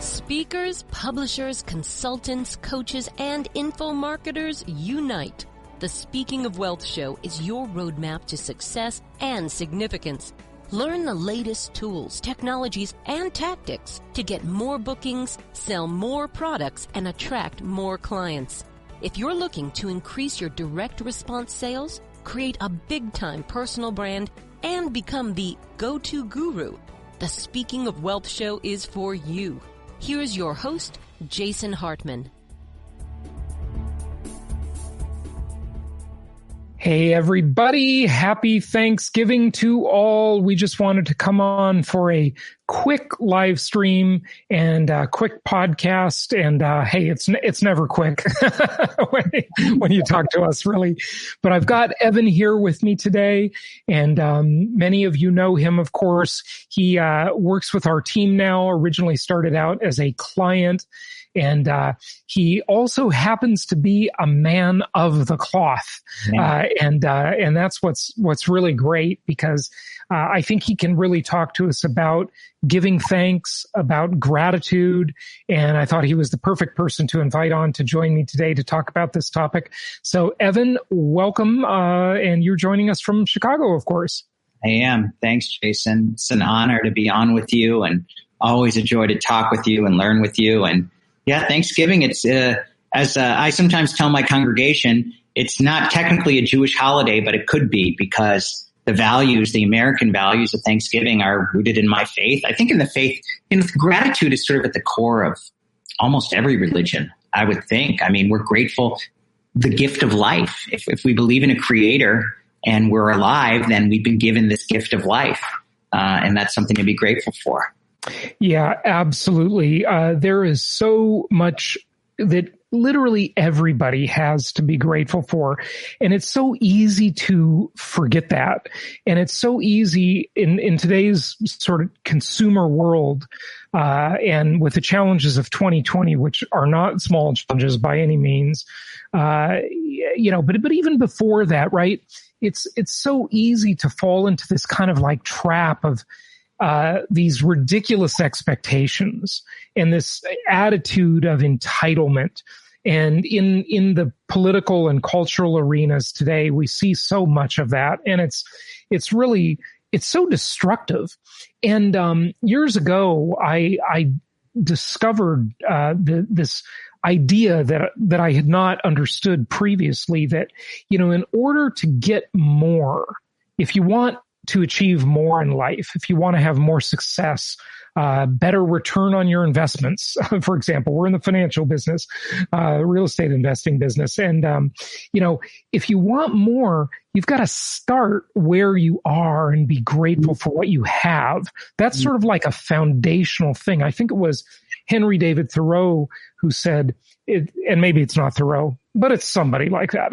Speakers, publishers, consultants, coaches, and info marketers unite. The Speaking of Wealth Show is your roadmap to success and significance. Learn the latest tools, technologies, and tactics to get more bookings, sell more products, and attract more clients. If you're looking to increase your direct response sales, create a big-time personal brand, and become the go-to guru, the Speaking of Wealth Show is for you. Here's your host, Jason Hartman. Hey, everybody. Happy Thanksgiving to all. We just wanted to come on for a quick live stream and a quick podcast. And hey, it's never quick when you talk to us, really. But I've got Evan here with me today. And many of you know him, of course. He works with our team now, originally started out as a client. And he also happens to be a man of the cloth. And that's what's really great, because I think he can really talk to us about giving thanks, about gratitude. And I thought he was the perfect person to invite on to join me today to talk about this topic. So Evan, welcome. And you're joining us from Chicago, of course. I am. Thanks, Jason. It's an honor to be on with you, and always a joy to talk with you and learn with you. And yeah, Thanksgiving, it's, as I sometimes tell my congregation, it's not technically a Jewish holiday, but it could be, because the values, the American values of Thanksgiving are rooted in my faith. I think in the faith, gratitude is sort of at the core of almost every religion, I would think. I mean, we're grateful, the gift of life. If we believe in a creator and we're alive, then we've been given this gift of life. And that's something to be grateful for. Yeah, absolutely. There is so much that literally everybody has to be grateful for. And it's so easy to forget that. And it's so easy in today's sort of consumer world, and with the challenges of 2020, which are not small challenges by any means, but even before that, right? It's so easy to fall into this kind of like trap of these ridiculous expectations and this attitude of entitlement. And in the political and cultural arenas today, we see so much of that. And it's so destructive. And years ago, I discovered this idea that I had not understood previously, that, in order to get more, if you want to achieve more in life, if you want to have more success, better return on your investments. For example, we're in the financial business, real estate investing business. And, if you want more, you've got to start where you are and be grateful for what you have. That's sort of like a foundational thing. I think it was Henry David Thoreau who said, and maybe it's not Thoreau, but it's somebody like that.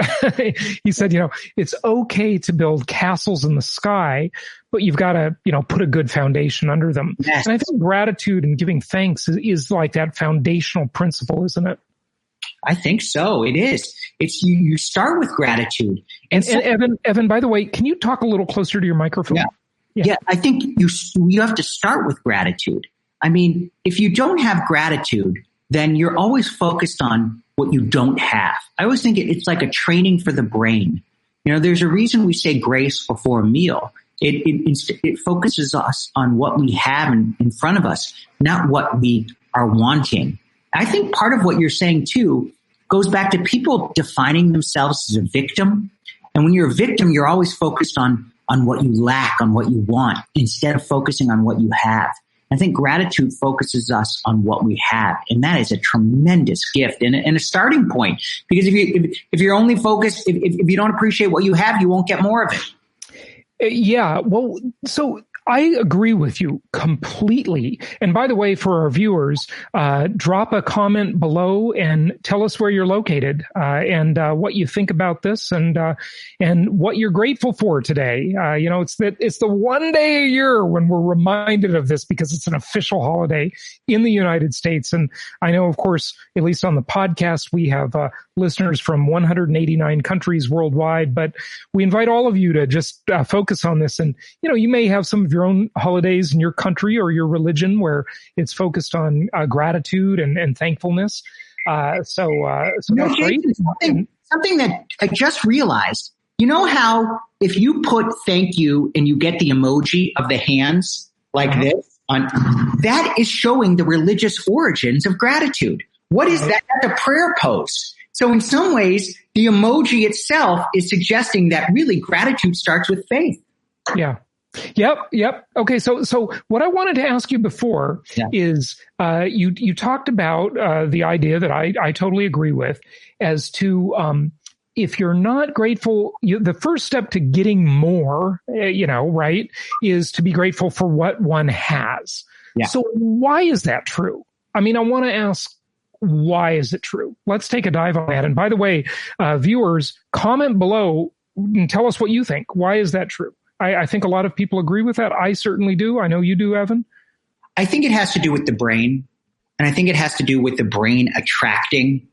He said, it's okay to build castles in the sky, but you've got to, put a good foundation under them. Yes. And I think gratitude and giving thanks is like that foundational principle, isn't it? I think so. It is. It's you start with gratitude. And Evan, by the way, can you talk a little closer to your microphone? Yeah. I think you have to start with gratitude. I mean, if you don't have gratitude, then you're always focused on what you don't have. I always think it's like a training for the brain. There's a reason we say grace before a meal. It focuses us on what we have in front of us, not what we are wanting. I think part of what you're saying too goes back to people defining themselves as a victim. And when you're a victim, you're always focused on what you lack, on what you want, instead of focusing on what you have. I think gratitude focuses us on what we have, and that is a tremendous gift and a starting point. Because if you're only focused, if you don't appreciate what you have, you won't get more of it. Yeah, well, so I agree with you completely. And by the way, for our viewers, drop a comment below and tell us where you're located, and what you think about this, and what you're grateful for today. It's the one day a year when we're reminded of this, because it's an official holiday in the United States. And I know, of course, at least on the podcast, we have listeners from 189 countries worldwide, but we invite all of you to just focus on this. And, you may have some of your own holidays in your country or your religion where it's focused on gratitude and thankfulness. So that's great. Something that I just realized, you know how if you put thank you and you get the emoji of the hands like this, that is showing the religious origins of gratitude. What is that? That's a prayer pose. So in some ways, the emoji itself is suggesting that really gratitude starts with faith. Yeah. Yep. Okay. So what I wanted to ask you before is, you talked about, the idea that I totally agree with as to, if you're not grateful, the first step to getting more, right, is to be grateful for what one has. Yeah. So why is that true? I mean, I want to ask, why is it true? Let's take a dive on that. And by the way, viewers, comment below and tell us what you think. Why is that true? I think a lot of people agree with that. I certainly do. I know you do, Evan. I think it has to do with the brain. And I think it has to do with the brain attracting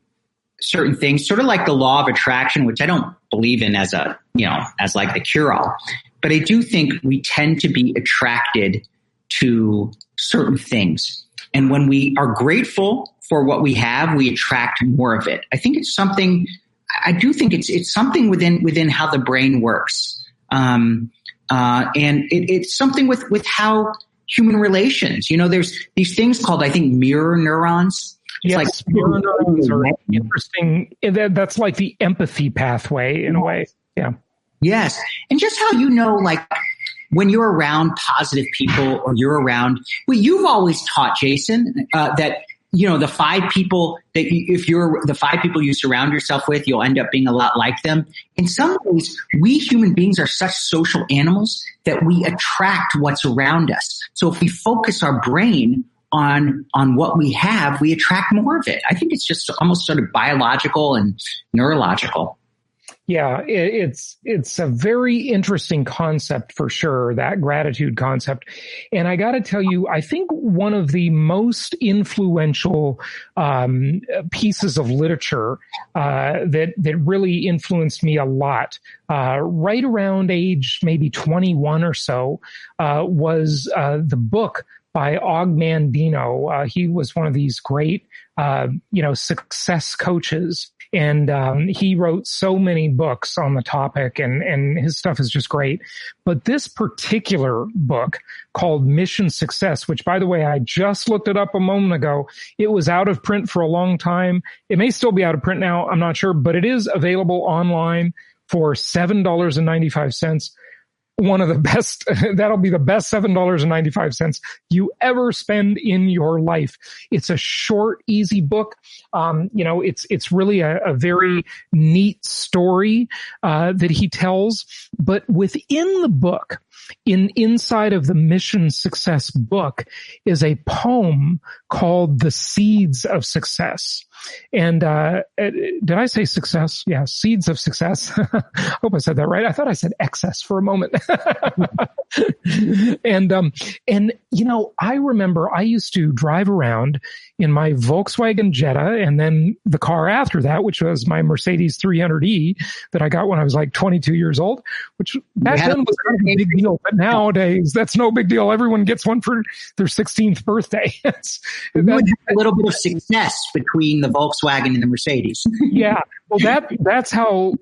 certain things, sort of like the law of attraction, which I don't believe in as as like the cure-all. But I do think we tend to be attracted to certain things. And when we are grateful for what we have, we attract more of it. I think it's something, I do think it's something within how the brain works. And it's something with how human relations, there's these things called, I think, mirror neurons. It's like mirror neurons are interesting. That's like the empathy pathway in a way. Yeah. Yes. And just how, like when you're around positive people or you're around, you've always taught, Jason, that, the 5 people if you're the 5 people you surround yourself with, you'll end up being a lot like them. In some ways, we human beings are such social animals that we attract what's around us. So if we focus our brain on what we have, we attract more of it. I think it's just almost sort of biological and neurological. Yeah, it's a very interesting concept for sure, that gratitude concept. And I got to tell you, I think one of the most influential pieces of literature that really influenced me a lot, right around age maybe 21 or so, was the book by Og Mandino. He was one of these great, success coaches. And he wrote so many books on the topic, and his stuff is just great. But this particular book called Mission Success, which, by the way, I just looked it up a moment ago. It was out of print for a long time. It may still be out of print now. I'm not sure, but it is available online for $7.95. One of the best, that'll be the best $7.95 you ever spend in your life. It's a short, easy book. It's really a very neat story, that he tells, but within the book, inside of the Mission Success book is a poem called The Seeds of Success. And did I say success? Yeah, Seeds of Success. I hope I said that right. I thought I said excess for a moment. And I remember I used to drive around in my Volkswagen Jetta, and then the car after that, which was my Mercedes 300E that I got when I was like 22 years old, which back then was kind of a big deal. But nowadays, that's no big deal. Everyone gets one for their 16th birthday. That's a little bit of success between the Volkswagen and the Mercedes. Yeah. Well, that's how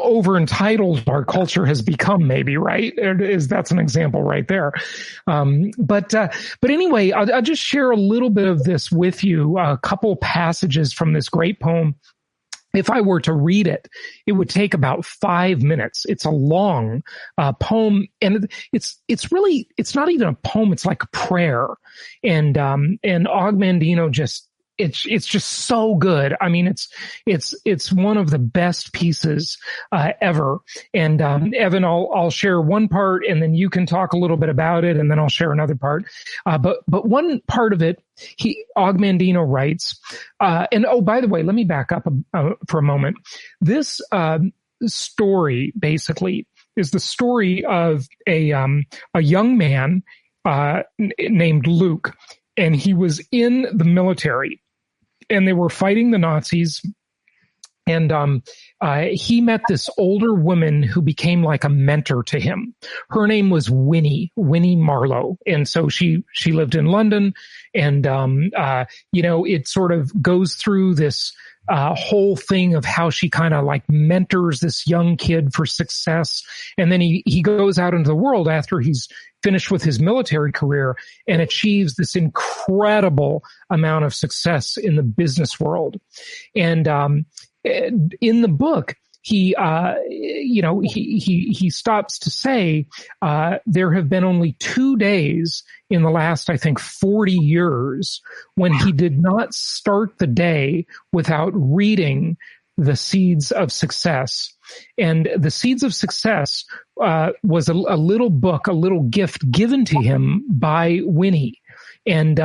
over entitled our culture has become, maybe, right? That's an example right there. But anyway, I'll just share a little bit of this with you, a couple passages from this great poem. If I were to read it, it would take about 5 minutes. It's a long poem, and it's not even a poem. It's like a prayer. And Og Mandino it's just so good. I mean, it's one of the best pieces ever. And Evan, I'll share one part, and then you can talk a little bit about it, and then I'll share another part. But one part of it, Og Mandino writes, and oh, by the way, let me back up for a moment. This story basically is the story of a young man named Luke, and he was in the military. And they were fighting the Nazis, And he met this older woman who became like a mentor to him. Her name was Winnie Marlowe. And so she lived in London. And, it sort of goes through this whole thing of how she kind of like mentors this young kid for success. And then he goes out into the world after he's finished with his military career and achieves this incredible amount of success in the business world. And in the book, he stops to say there have been only 2 days in the last, I think, 40 years when he did not start the day without reading The Seeds of Success. And The Seeds of Success was a little book, a little gift given to him by Winnie. And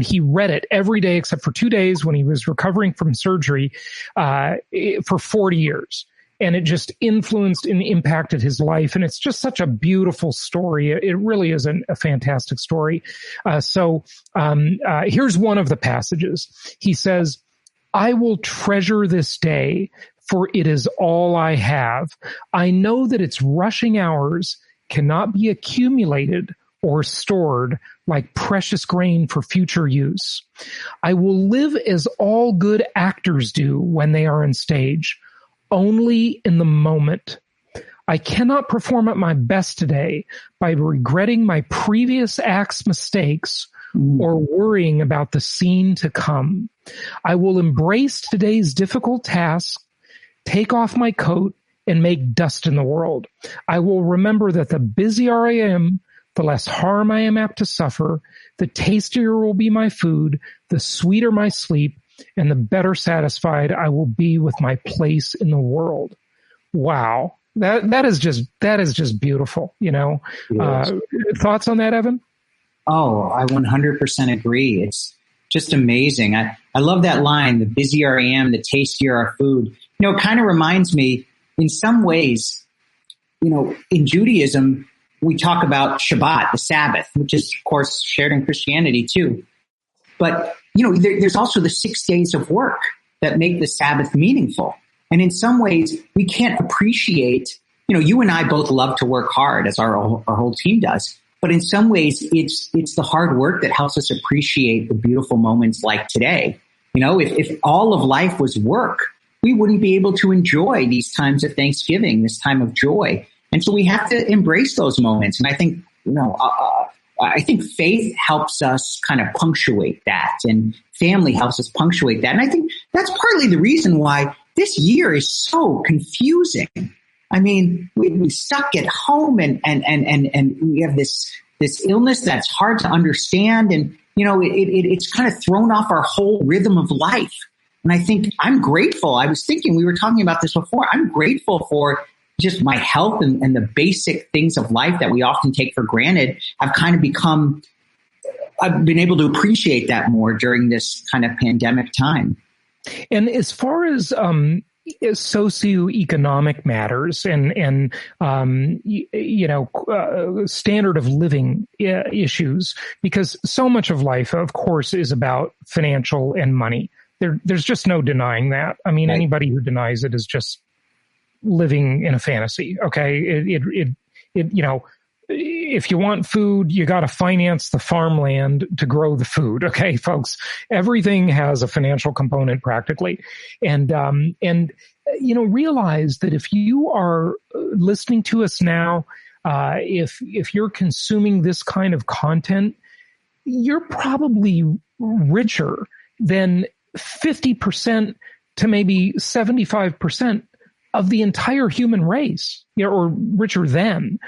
he read it every day except for 2 days when he was recovering from surgery, for 40 years. And it just influenced and impacted his life. And it's just such a beautiful story. It really is a fantastic story. So here's one of the passages. He says, "I will treasure this day, for it is all I have. I know that its rushing hours cannot be accumulated or stored like precious grain for future use. I will live as all good actors do when they are on stage, only in the moment. I cannot perform at my best today by regretting my previous act's mistakes or worrying about the scene to come. I will embrace today's difficult task, take off my coat, and make dust in the world. I will remember that the busier I am, the less harm I am apt to suffer, the tastier will be my food, the sweeter my sleep, and the better satisfied I will be with my place in the world." Wow. That is just beautiful, Thoughts on that, Evan? Oh, I 100% agree. It's just amazing. I love that line, "The busier I am, the tastier our food." It kind of reminds me, in some ways, in Judaism, we talk about Shabbat, the Sabbath, which is, of course, shared in Christianity too. But, there's also the 6 days of work that make the Sabbath meaningful. And in some ways, we can't appreciate, you and I both love to work hard, as our whole team does. But in some ways, it's the hard work that helps us appreciate the beautiful moments like today. If all of life was work, we wouldn't be able to enjoy these times of Thanksgiving, this time of joy. And so we have to embrace those moments. And I think, I think faith helps us kind of punctuate that, and family helps us punctuate that. And I think that's partly the reason why this year is so confusing. I mean, we stuck at home and we have this illness that's hard to understand. And, it's kind of thrown off our whole rhythm of life. And I think I'm grateful. I was thinking, we were talking about this before. I'm grateful for just my health and the basic things of life that we often take for granted have kind of become, I've been able to appreciate that more during this kind of pandemic time. And as far as socioeconomic matters and standard of living issues, because so much of life, of course, is about financial and money. There's just no denying that. I mean, Anybody who denies it is just living in a fantasy. Okay. If you want food, you got to finance the farmland to grow the food. Okay, folks, everything has a financial component practically. And realize that if you are listening to us now, if you're consuming this kind of content, you're probably richer than 50% to maybe 75% of the entire human race, or richer than.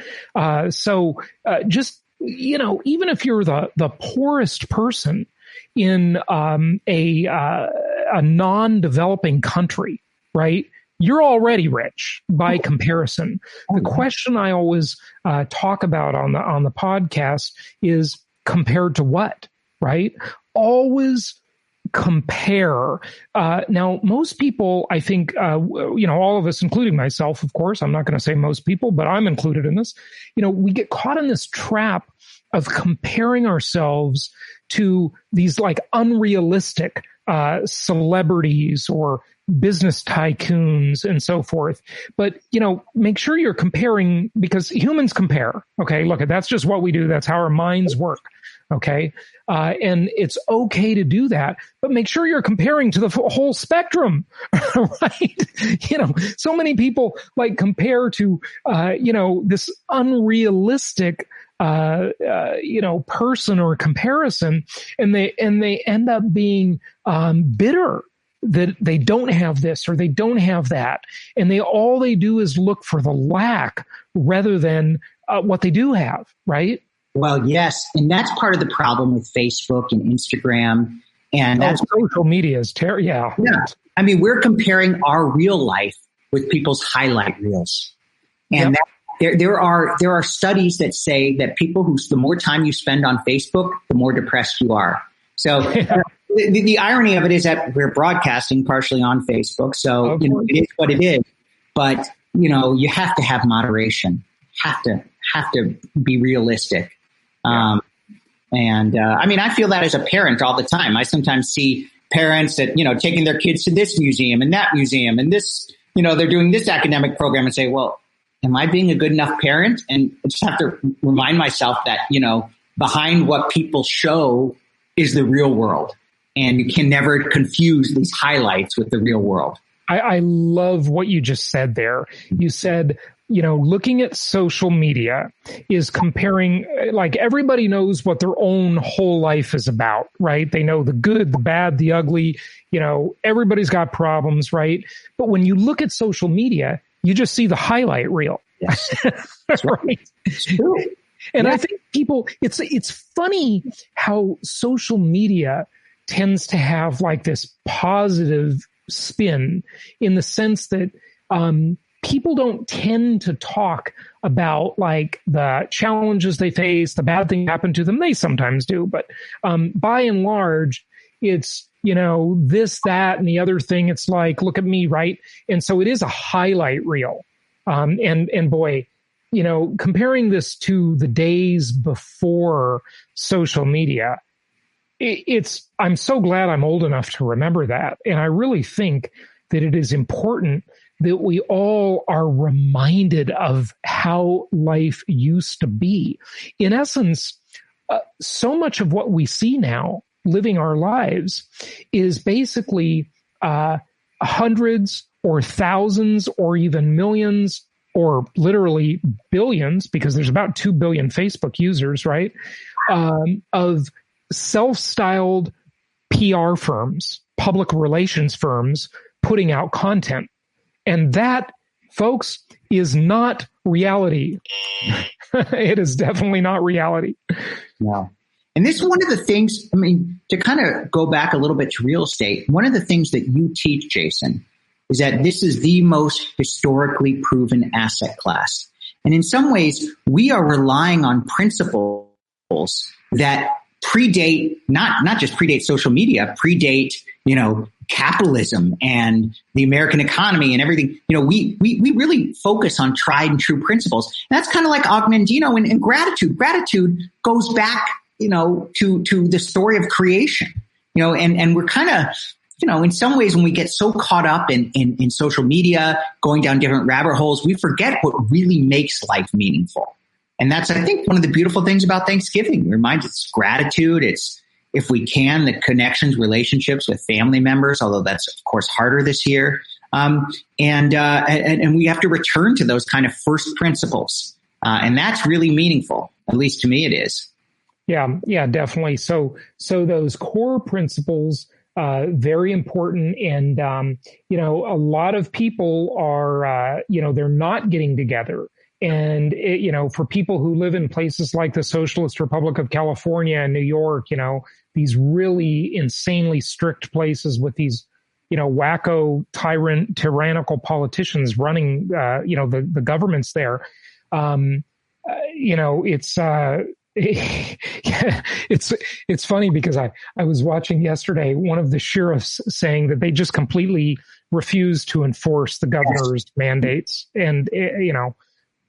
So just, even if you're the poorest person in a non-developing country, right? You're already rich by comparison. The question I always talk about on the podcast is compared to what, right? Always compare. Now, most people, I think, all of us, including myself, of course, I'm not going to say most people, but I'm included in this. We get caught in this trap of comparing ourselves to these like unrealistic celebrities or business tycoons and so forth. But, make sure you're comparing, because humans compare. Okay. Look, that's just what we do. That's how our minds work. Okay. And it's okay to do that, but make sure you're comparing to the whole spectrum, right? So many people compare to, this unrealistic, person or comparison, and they end up being, bitter that they don't have this or they don't have that. And all they do is look for the lack rather than what they do have, right? Well, yes. And that's part of the problem with Facebook and Instagram. And that's social media is terrible. Yeah. I mean, we're comparing our real life with people's highlight reels. And there are studies that say that the more time you spend on Facebook, the more depressed you are. So the irony of it is that we're broadcasting partially on Facebook. So, it is what it is. But, you have to have moderation, have to be realistic. I feel that as a parent all the time. I sometimes see parents that, taking their kids to this museum and that museum and this, they're doing this academic program and say, well, am I being a good enough parent? And I just have to remind myself that, behind what people show is the real world. And you can never confuse these highlights with the real world. I love what you just said there. You said, looking at social media is comparing, everybody knows what their own whole life is about, right? They know the good, the bad, the ugly, everybody's got problems, right? But when you look at social media, you just see the highlight reel. Yes. Right. It's true. And I think people, it's funny how social media tends to have this positive spin, in the sense that, people don't tend to talk about the challenges they face, the bad thing happened to them. They sometimes do, but by and large, it's, this, that, and the other thing. It's look at me, right? And so it is a highlight reel. And boy, comparing this to the days before social media, I'm so glad I'm old enough to remember that. And I really think that it is important that we all are reminded of how life used to be. In essence, so much of what we see now, living our lives, is basically hundreds or thousands or even millions or literally billions, because there's about 2 billion Facebook users, right? Of self-styled PR firms, public relations firms, putting out content. And that, folks, is not reality. It is definitely not reality. No. And this is one of the things, to kind of go back a little bit to real estate, one of the things that you teach, Jason, is that this is the most historically proven asset class. And in some ways, we are relying on principles that predate, not just predate social media, predate, capitalism and the American economy and everything. We really focus on tried and true principles. And that's kind of like Augmendino and gratitude. Gratitude goes back, to the story of creation, and we're kind of, in some ways, when we get so caught up in social media, going down different rabbit holes, we forget what really makes life meaningful. And that's, I think, one of the beautiful things about Thanksgiving. It reminds us gratitude. It's, if we can, the connections, relationships with family members, although that's, of course, harder this year. And we have to return to those kind of first principles. And that's really meaningful. At least to me, it is. Yeah, definitely. So those core principles, very important. And, a lot of people are, they're not getting together. And, for people who live in places like the Socialist Republic of California and New York, these really insanely strict places with these, wacko, tyrannical politicians running, the governments there. It's funny because I was watching yesterday one of the sheriffs saying that they just completely refuse to enforce the governor's mandates, and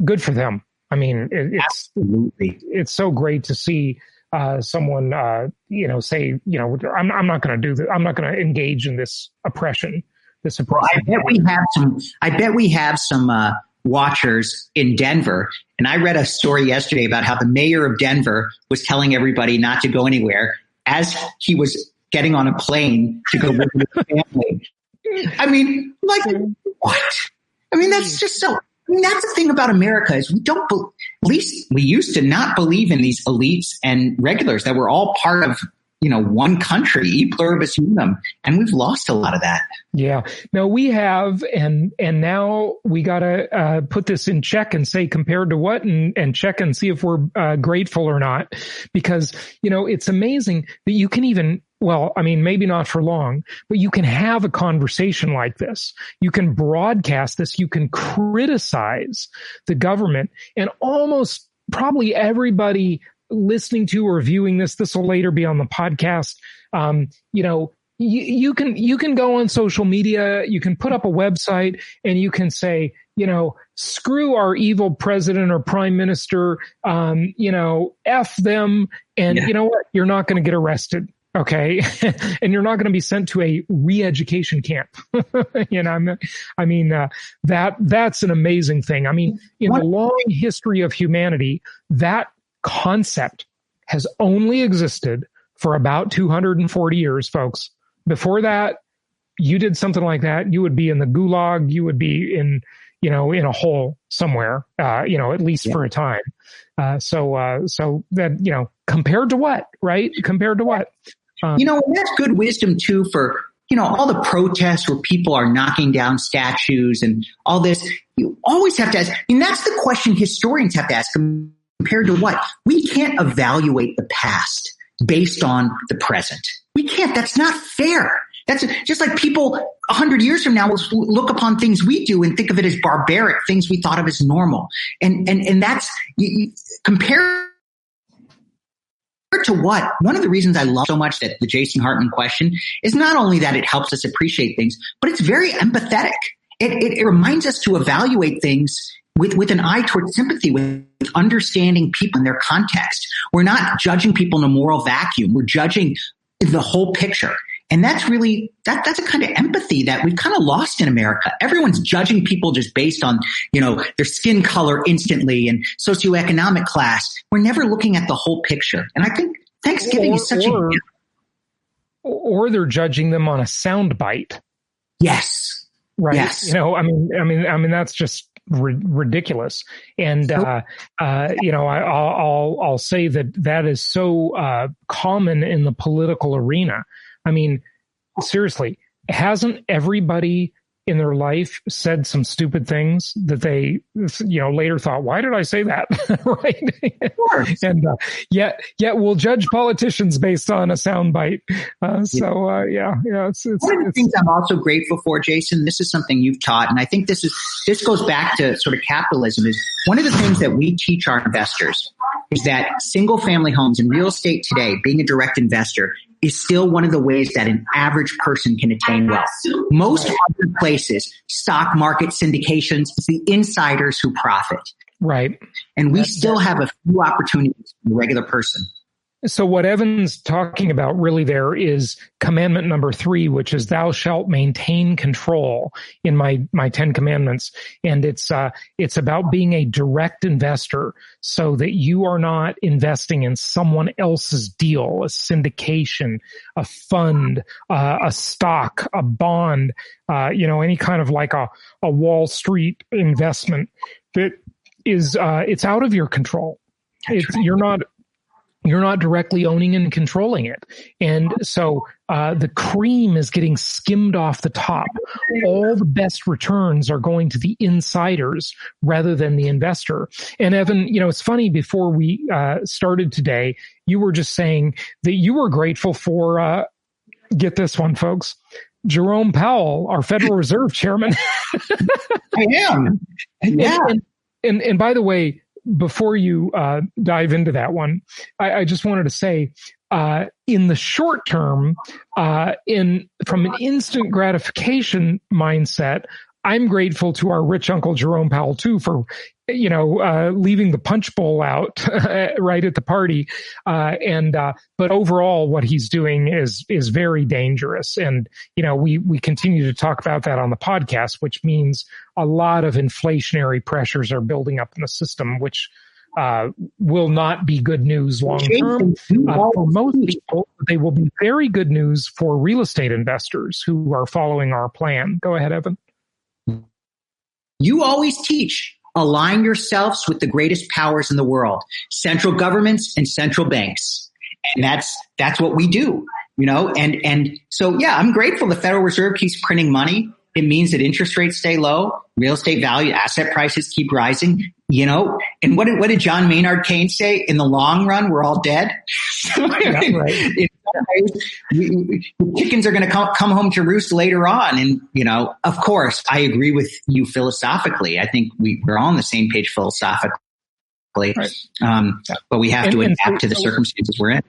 good for them. It's so great to see someone say, I'm not going to do that. I'm not going to engage in this oppression. this Well, I bet we have some watchers in Denver. And I read a story yesterday about how the mayor of Denver was telling everybody not to go anywhere as he was getting on a plane to go visit his family. I mean, like, what? I mean, that's just so. I mean, that's the thing about America is we don't. At least we used to not believe in these elites and regulars that were all part of, one country, e pluribus unum, and we've lost a lot of that. Yeah, no, we have, and now we got to put this in check and say compared to what, and check and see if we're grateful or not, because it's amazing that you can even. Well, I mean, maybe not for long, but you can have a conversation like this. You can broadcast this. You can criticize the government, and almost probably everybody listening to or viewing this will later be on the podcast. You can go on social media, you can put up a website, and you can say, screw our evil president or prime minister, F them. And you know what? You're not going to get arrested. Okay. And you're not going to be sent to a re-education camp. That's an amazing thing. I mean, in the long history of humanity, that concept has only existed for about 240 years, folks. Before that, you did something like that, you would be in the gulag, you would be in a hole somewhere, at least for a time. So that, compared to what, right? Compared to what? And that's good wisdom too for, all the protests where people are knocking down statues and all this. You always have to ask, and that's the question historians have to ask, compared to what? We can't evaluate the past based on the present. We can't. That's not fair. That's just like people 100 years from now will look upon things we do and think of it as barbaric, things we thought of as normal. And that's compared to what? One of the reasons I love so much that the Jason Hartman question is not only that it helps us appreciate things, but it's very empathetic. It reminds us to evaluate things with an eye towards sympathy, with understanding people in their context. We're not judging people in a moral vacuum. We're judging the whole picture. And that's really, that's a kind of empathy that we've kind of lost in America. Everyone's judging people just based on, their skin color instantly and socioeconomic class. We're never looking at the whole picture. And I think Thanksgiving is such or they're judging them on a soundbite. Yes. Right. Yes. I mean, that's just ridiculous. And, I'll say that is so, common in the political arena. I mean, seriously, hasn't everybody in their life said some stupid things that they, later thought, why did I say that? Right. Of course. And, yet we'll judge politicians based on a soundbite. It's one of the things I'm also grateful for, Jason, this is something you've taught. And I think this goes back to sort of capitalism is one of the things that we teach our investors is that single family homes and real estate today, being a direct investor, is still one of the ways that an average person can attain wealth. Most other places, stock market syndications, it's the insiders who profit. Right. And we still have a few opportunities for the regular person. So what Evan's talking about really there is commandment number 3, which is thou shalt maintain control in my 10 commandments. And it's about being a direct investor so that you are not investing in someone else's deal, a syndication, a fund, a stock, a bond, any kind of like a Wall Street investment that is, it's out of your control. You're not directly owning and controlling it. And so the cream is getting skimmed off the top. All the best returns are going to the insiders rather than the investor. And Evan, it's funny, before we started today, you were just saying that you were grateful for, get this one, folks, Jerome Powell, our Federal Reserve Chairman. I am. Yeah. And by the way, before you dive into that one, I just wanted to say, in the short term, from an instant gratification mindset, I'm grateful to our rich Uncle Jerome Powell too for leaving the punch bowl out right at the party. But overall, what he's doing is very dangerous. And, we continue to talk about that on the podcast, which means a lot of inflationary pressures are building up in the system, which will not be good news long term. For most people, they will be very good news for real estate investors who are following our plan. Go ahead, Evan. You always teach, align yourselves with the greatest powers in the world, central governments and central banks. And that's what we do, and so, yeah, I'm grateful the Federal Reserve keeps printing money. It means that interest rates stay low, real estate value, asset prices keep rising, and what did John Maynard Keynes say? In the long run, we're all dead. Yeah, right. The chickens are going to come home to roost later on. And, of course, I agree with you philosophically. I think we're all on the same page philosophically, right. But we have to adapt to the circumstances we're in.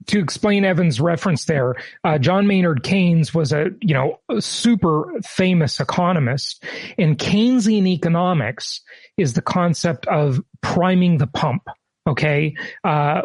To explain Evan's reference there, John Maynard Keynes was a super famous economist, and Keynesian economics is the concept of priming the pump. Okay,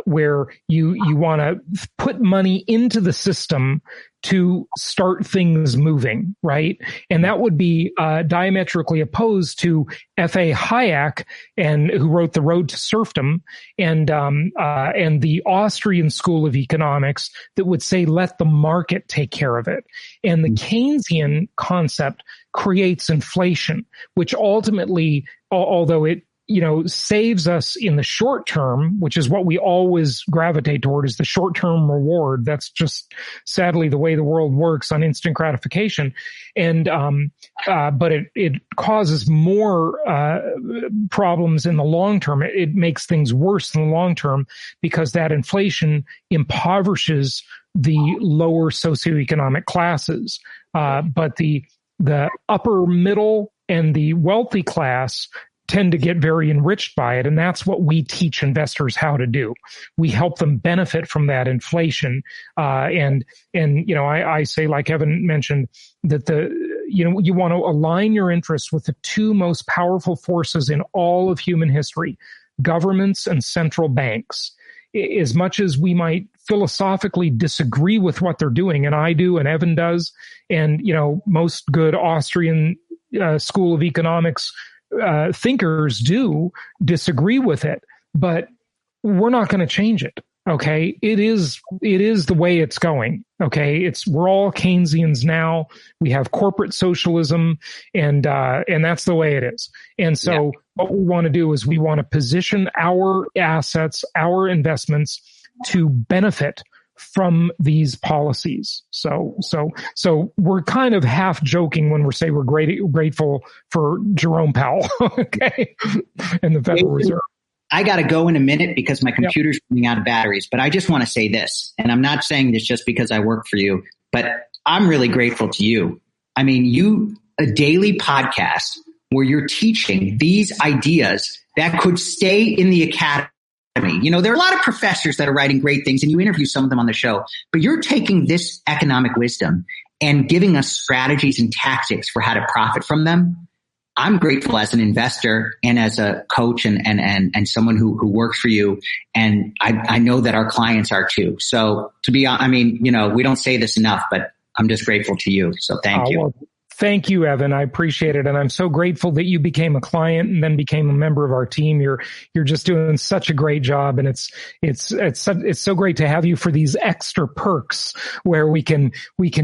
where you want to put money into the system to start things moving, right? And that would be diametrically opposed to F.A. Hayek, who wrote The Road to Serfdom, and the Austrian School of Economics that would say let the market take care of it. And the Keynesian concept creates inflation, which ultimately, although it saves us in the short term, which is what we always gravitate toward, is the short-term reward. That's just sadly the way the world works on instant gratification. And, but it causes more, problems in the long term. It makes things worse in the long term because that inflation impoverishes the lower socioeconomic classes. But the upper middle and the wealthy class tend to get very enriched by it. And that's what we teach investors how to do. We help them benefit from that inflation. I say, like Evan mentioned, that you want to align your interests with the two most powerful forces in all of human history, governments and central banks. As much as we might philosophically disagree with what they're doing, and I do, and Evan does, and, most good Austrian School of Economics thinkers do disagree with it, but we're not going to change it. Okay. It is the way it's going. Okay. We're all Keynesians now. We have corporate socialism and that's the way it is. And so what we want to do is we want to position our assets, our investments to benefit from these policies. So we're kind of half joking when we say we're grateful for Jerome Powell, okay, and the Federal Reserve. I got to go in a minute because my computer's running out of batteries, but I just want to say this, and I'm not saying this just because I work for you, but I'm really grateful to you. I mean, a daily podcast where you're teaching these ideas that could stay in the academy. There are a lot of professors that are writing great things, and you interview some of them on the show, but you're taking this economic wisdom and giving us strategies and tactics for how to profit from them. I'm grateful as an investor and as a coach and someone who works for you. And I know that our clients are too. So we don't say this enough, but I'm just grateful to you. So thank you. Well, thank you, Evan. I appreciate it. And I'm so grateful that you became a client and then became a member of our team. You're just doing such a great job. And it's so great to have you for these extra perks where we can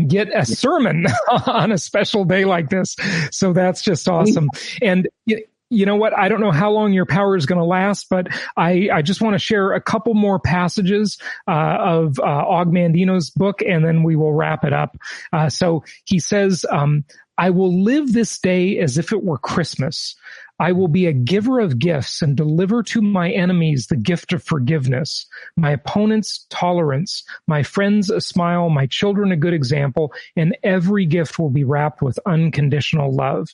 get a sermon on a special day like this. So that's just awesome. And you know what? I don't know how long your power is going to last, but I just want to share a couple more passages of Og Mandino's book, and then we will wrap it up. So he says, I will live this day as if it were Christmas. I will be a giver of gifts and deliver to my enemies the gift of forgiveness, my opponents tolerance, my friends a smile, my children a good example, and every gift will be wrapped with unconditional love.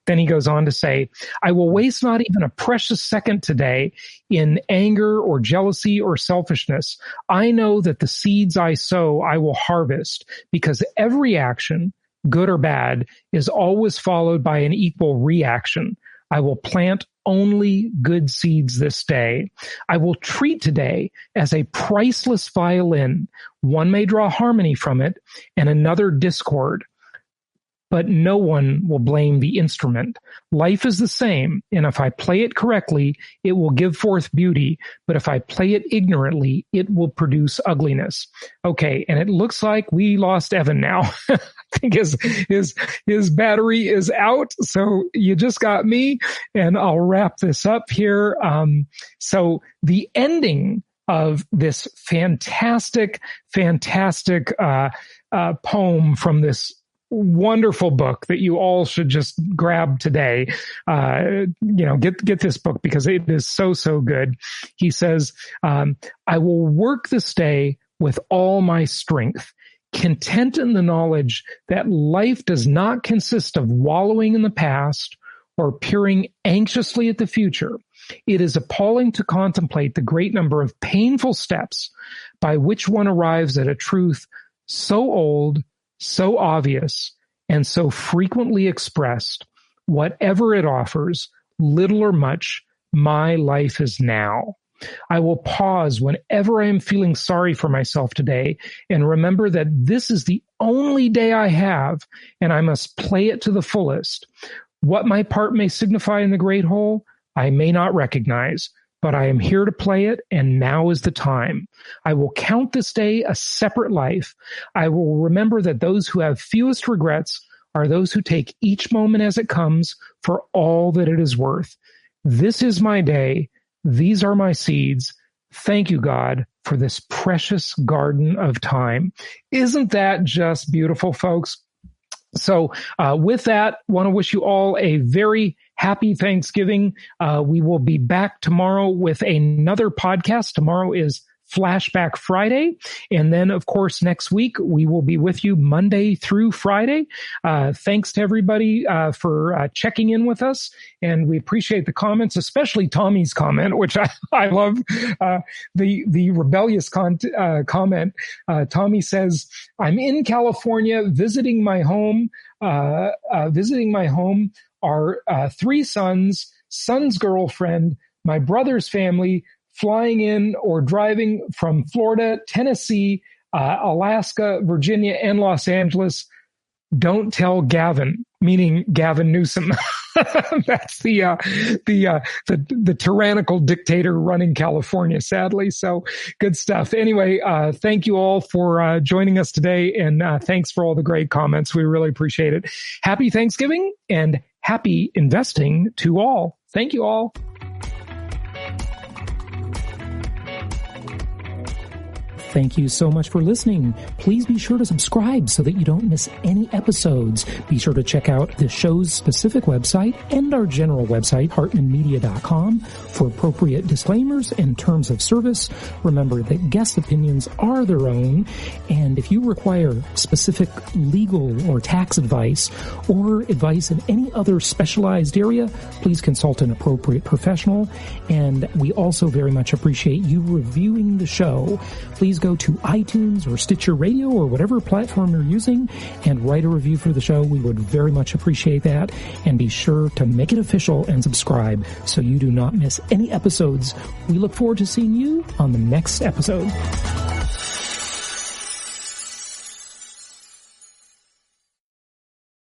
Then he goes on to say, I will waste not even a precious second today in anger or jealousy or selfishness. I know that the seeds I sow, I will harvest, because every action, good or bad, is always followed by an equal reaction. I will plant only good seeds this day. I will treat today as a priceless violin. One may draw harmony from it and another discord, but no one will blame the instrument. Life is the same, and if I play it correctly, it will give forth beauty, but if I play it ignorantly, it will produce ugliness. Okay, and it looks like we lost Evan now. I think his battery is out, so you just got me, and I'll wrap this up here. So the ending of this fantastic poem from this wonderful book that you all should just grab today. Get this book because it is so good. He says, I will work this day with all my strength, content in the knowledge that life does not consist of wallowing in the past or peering anxiously at the future. It is appalling to contemplate the great number of painful steps by which one arrives at a truth so old, so obvious, and so frequently expressed. Whatever it offers, little or much, my life is now. I will pause whenever I am feeling sorry for myself today and remember that this is the only day I have, and I must play it to the fullest. What my part may signify in the great whole, I may not recognize, but I am here to play it, and now is the time. I will count this day a separate life. I will remember that those who have fewest regrets are those who take each moment as it comes for all that it is worth. This is my day. These are my seeds. Thank you, God, for this precious garden of time. Isn't that just beautiful, folks? So with that, want to wish you all a very happy Thanksgiving. We will be back tomorrow with another podcast. Tomorrow is Flashback Friday. And then, of course, next week, we will be with you Monday through Friday. Thanks to everybody for checking in with us. And we appreciate the comments, especially Tommy's comment, which I love, the rebellious comment. Tommy says, I'm in California visiting my home. Our three sons, son's girlfriend, my brother's family, flying in or driving from Florida, Tennessee, Alaska, Virginia, and Los Angeles. Don't tell Gavin, meaning Gavin Newsom. That's the tyrannical dictator running California, sadly. So good stuff. Anyway, thank you all for joining us today, and thanks for all the great comments. We really appreciate it. Happy Thanksgiving and happy investing to all. Thank you all. Thank you so much for listening. Please be sure to subscribe so that you don't miss any episodes. Be sure to check out the show's specific website and our general website, hartmanmedia.com, for appropriate disclaimers and terms of service. Remember that guest opinions are their own, and if you require specific legal or tax advice or advice in any other specialized area, please consult an appropriate professional. And we also very much appreciate you reviewing the show. Please go to iTunes or Stitcher Radio or whatever platform you're using and write a review for the show. We would very much appreciate that. And be sure to make it official and subscribe so you do not miss any episodes. We look forward to seeing you on the next episode.